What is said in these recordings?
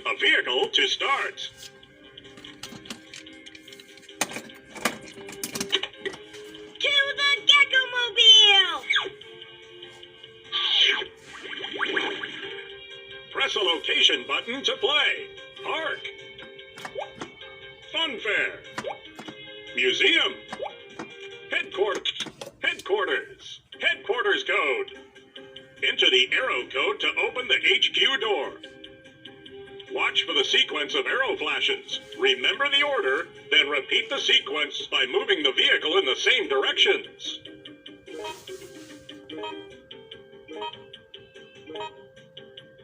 a vehicle to start. To the Gecko-mobile! Press a location button to play. Park. Funfair. Museum. Headquarters. Headquarters code. Enter the arrow code to open the HQ door. Watch for the sequence of arrow flashes. Remember the order, then repeat the sequence by moving the vehicle in the same directions.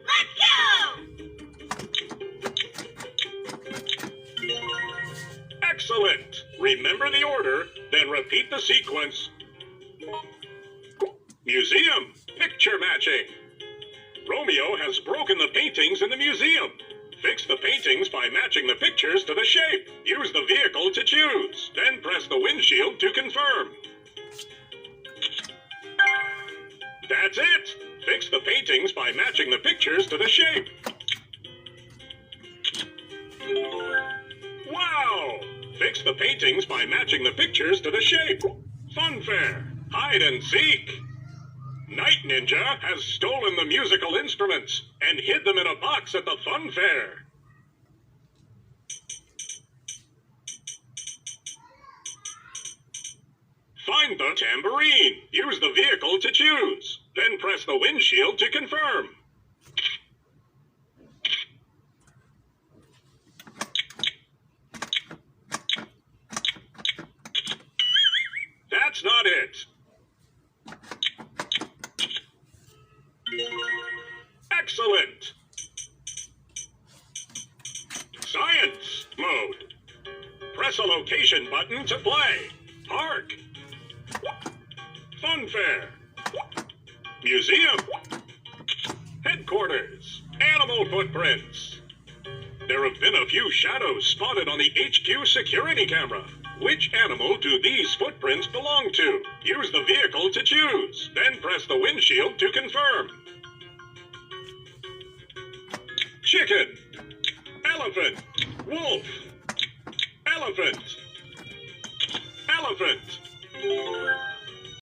Let's go! Excellent! Remember the order, then repeat the sequence. Museum. Picture matching. Romeo has broken the paintings in the museum. Fix the paintings by matching the pictures to the shape. Use the vehicle to choose. Then press the windshield to confirm. That's it! Fix the paintings by matching the pictures to the shape. Wow! Fix the paintings by matching the pictures to the shape. Funfair. Hide and seek. Night Ninja has stolen the musical instruments and hid them in a box at the fun fair. Find the tambourine. Use the vehicle to choose. Then press the windshield to confirm. That's not it. Excellent! Science mode. Press a location button to play. Park. Funfair. Museum. Headquarters. Animal footprints. There have been a few shadows spotted on the HQ security camera. Which animal do these footprints belong to? Use the vehicle to choose. Then press the windshield to confirm. Chicken. Elephant. Wolf. Elephant. Elephant.